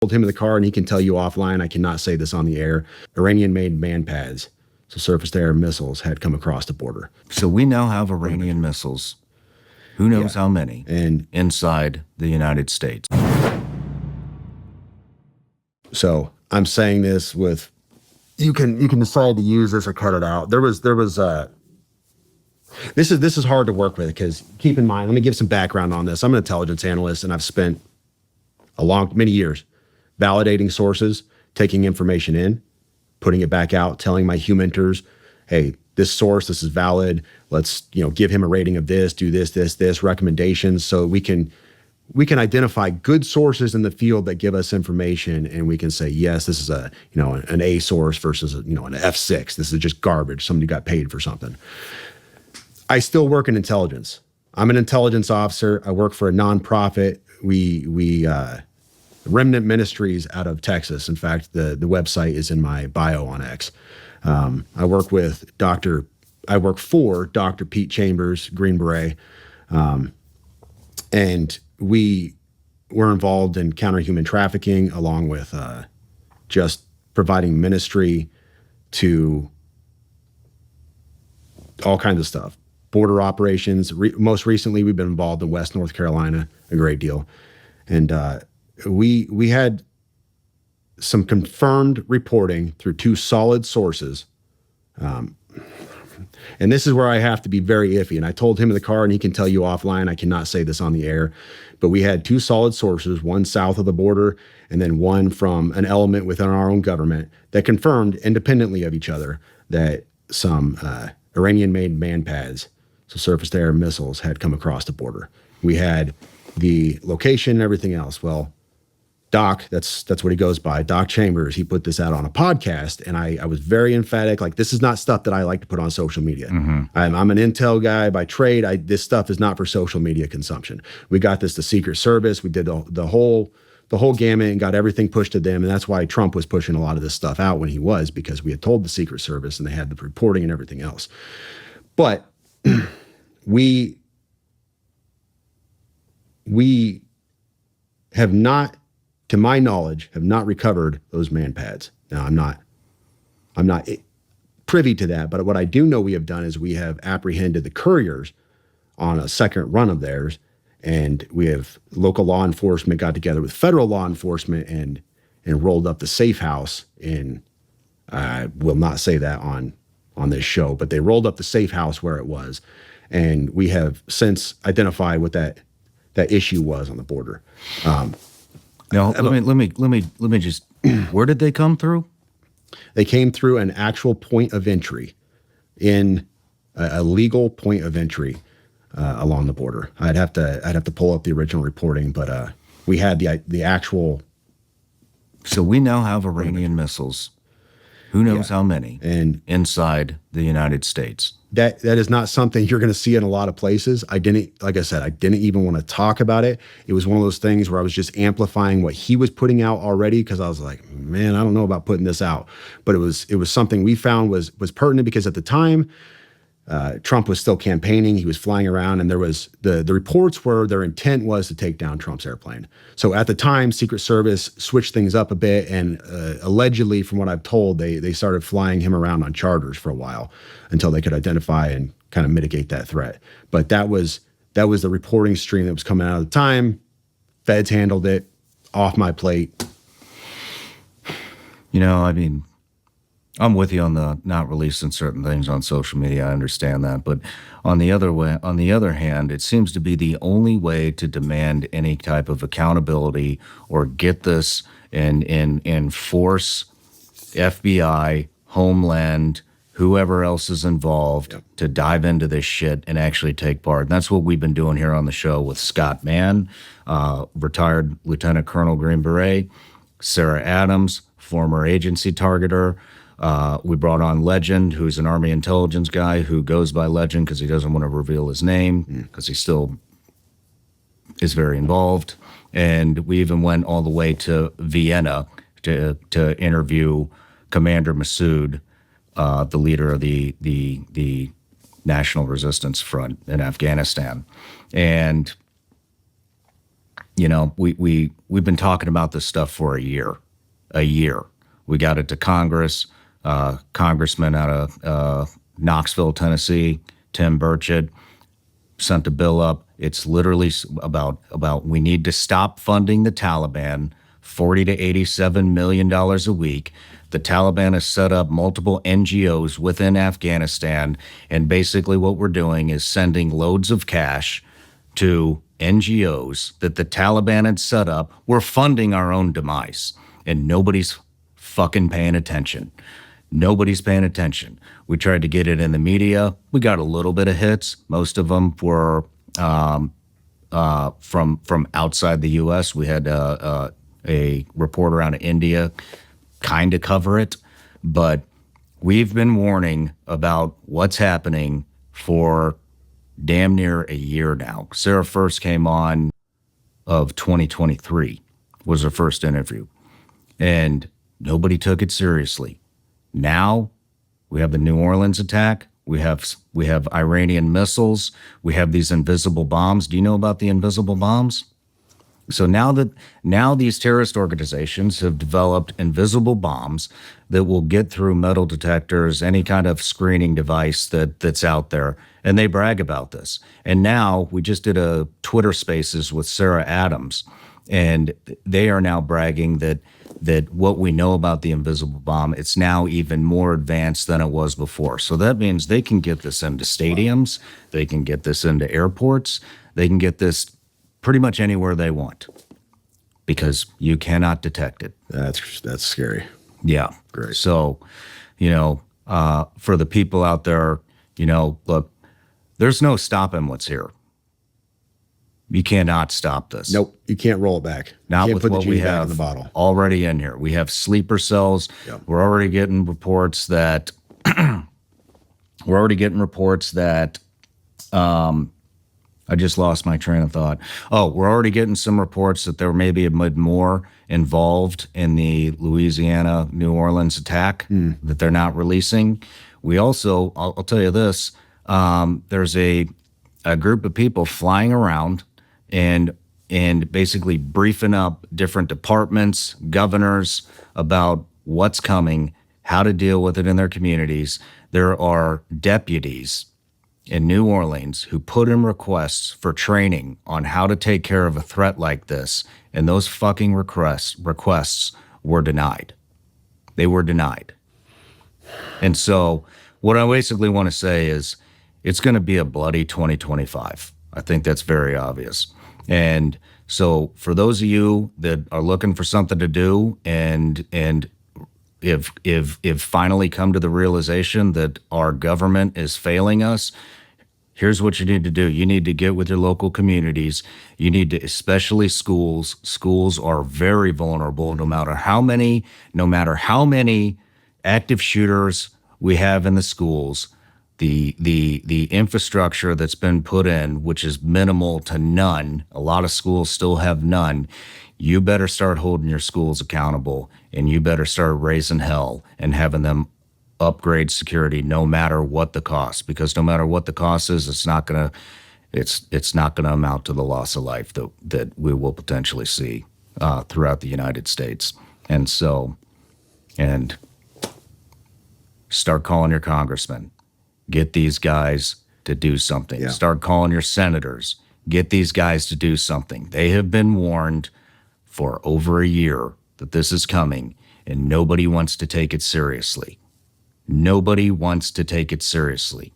Told him in the car, and he can tell you offline, I cannot say this on the air, Iranian-made man pads, so surface-to-air missiles, had come across the border. So we now have Iranian missiles, who knows how many, and inside the United States. So I'm saying this with, you can decide to use this or cut it out. This is hard to work with, because keep in mind, let me give some background on this. I'm an intelligence analyst, and I've spent many years validating sources, taking information in, putting it back out, telling my humenters, hey, this source, this is valid. Let's, give him a rating of this, do this, recommendations, so we can identify good sources in the field that give us information, and we can say, yes, this is an A source versus an F6. This is just garbage. Somebody got paid for something. I still work in intelligence. I'm an intelligence officer. I work for a nonprofit. We Remnant Ministries out of Texas. In fact, the website is in my bio on X. I work for Dr. Pete Chambers, Green Beret, and we were involved in counter-human trafficking, along with just providing ministry to all kinds of stuff. Border operations. Most recently, we've been involved in West North Carolina a great deal. And we had some confirmed reporting through two solid sources. And this is where I have to be very iffy. And I told him in the car, and he can tell you offline, I cannot say this on the air, but we had two solid sources, one south of the border and then one from an element within our own government, that confirmed independently of each other that some Iranian-made man pads, so surface-to-air missiles, had come across the border. We had the location and everything else. Well, Doc, that's what he goes by, Doc Chambers, he put this out on a podcast, and I was very emphatic, like, this is not stuff that I like to put on social media. Mm-hmm. I'm an intel guy by trade. This stuff is not for social media consumption. We got this to Secret Service. We did the whole gamut and got everything pushed to them, and that's why Trump was pushing a lot of this stuff out when he was, because we had told the Secret Service, and they had the reporting and everything else. But we have not, to my knowledge, have not recovered those man pads. Now, I'm not privy to that, but what I do know we have done is we have apprehended the couriers on a second run of theirs, and we have local law enforcement got together with federal law enforcement and rolled up the safe house in, I will not say that on this show, but they rolled up the safe house where it was, and we have since identified what that issue was on the border. Now, let me just, where did they come through? They came through an actual point of entry, in a legal point of entry along the border. I'd have to pull up the original reporting, but we had the actual. So we now have Iranian missiles, who knows how many, and inside the United States. That is not something you're going to see in a lot of places. Like I said, I didn't even want to talk about it. It was one of those things where I was just amplifying what he was putting out already, because I was like, man, I don't know about putting this out. But it was something we found was pertinent, because at the time, Trump was still campaigning. He was flying around, and there was the reports were their intent was to take down Trump's airplane. So at the time, Secret Service switched things up a bit, and allegedly, from what I've told, they started flying him around on charters for a while until they could identify and kind of mitigate that threat. But that was the reporting stream that was coming out at the time. Feds handled it, off my plate. I mean, I'm with you on the not releasing certain things on social media. I understand that, but on the other hand, it seems to be the only way to demand any type of accountability or get this and force FBI, Homeland, whoever else is involved to dive into this shit and actually take part. And that's what we've been doing here on the show with Scott Mann, retired Lieutenant Colonel Green Beret, Sarah Adams, former agency targeter. We brought on Legend, who's an Army intelligence guy who goes by Legend because he doesn't want to reveal his name because he still is very involved. And we even went all the way to Vienna to interview Commander Massoud, the leader of the National Resistance Front in Afghanistan. And, You know, we've been talking about this stuff for a year. A year. We got it to Congress. Congressman out of Knoxville, Tennessee, Tim Burchett, sent a bill up. It's literally about we need to stop funding the Taliban, $40 to $87 million a week. The Taliban has set up multiple NGOs within Afghanistan, and basically what we're doing is sending loads of cash to NGOs that the Taliban had set up. We're funding our own demise, and nobody's fucking paying attention. Nobody's paying attention. We tried to get it in the media. We got a little bit of hits. Most of them were from outside the U.S. We had a reporter out of India kind of cover it, but we've been warning about what's happening for damn near a year now. Sarah first came on of 2023 was her first interview, and nobody took it seriously. Now we have the New Orleans attack. We have Iranian missiles. We have these invisible bombs. Do you know about the invisible bombs? So now these terrorist organizations have developed invisible bombs that will get through metal detectors, any kind of screening device that's out there, and they brag about this. And now we just did a Twitter Spaces with Sarah Adams, and they are now bragging that what we know about the invisible bomb, it's now even more advanced than it was before. So that means they can get this into stadiums, they can get this into airports, they can get this pretty much anywhere they want, because you cannot detect it. That's scary. Yeah. Great. So, for the people out there, look, there's no stopping what's here. You cannot stop this. Nope. You can't roll it back. Not you can't with put what the we genie back have in the bottle. already in here. We have sleeper cells. Yep. We're already getting reports that I just lost my train of thought. Oh, we're already getting some reports that there may be a bit more involved in the Louisiana, New Orleans attack that they're not releasing. We also, I'll tell you this, there's a group of people flying around and basically briefing up different departments, governors about what's coming, how to deal with it in their communities. There are deputies in New Orleans who put in requests for training on how to take care of a threat like this, and those fucking requests were denied. They were denied. And so what I basically want to say is it's going to be a bloody 2025. I think that's very obvious. And so for those of you that are looking for something to do and if finally come to the realization that our government is failing us, here's what you need to do. You need to get with your local communities. You need to, especially schools. Schools are very vulnerable no matter how many active shooters we have in the schools. The infrastructure that's been put in, which is minimal to none, a lot of schools still have none. You better start holding your schools accountable, and you better start raising hell and having them upgrade security no matter what the cost, because no matter what the cost is, it's not gonna amount to the loss of life that we will potentially see throughout the United States. And start calling your congressmen. Get these guys to do something. Yeah. Start calling your senators. Get these guys to do something. They have been warned for over a year that this is coming, and nobody wants to take it seriously. Nobody wants to take it seriously.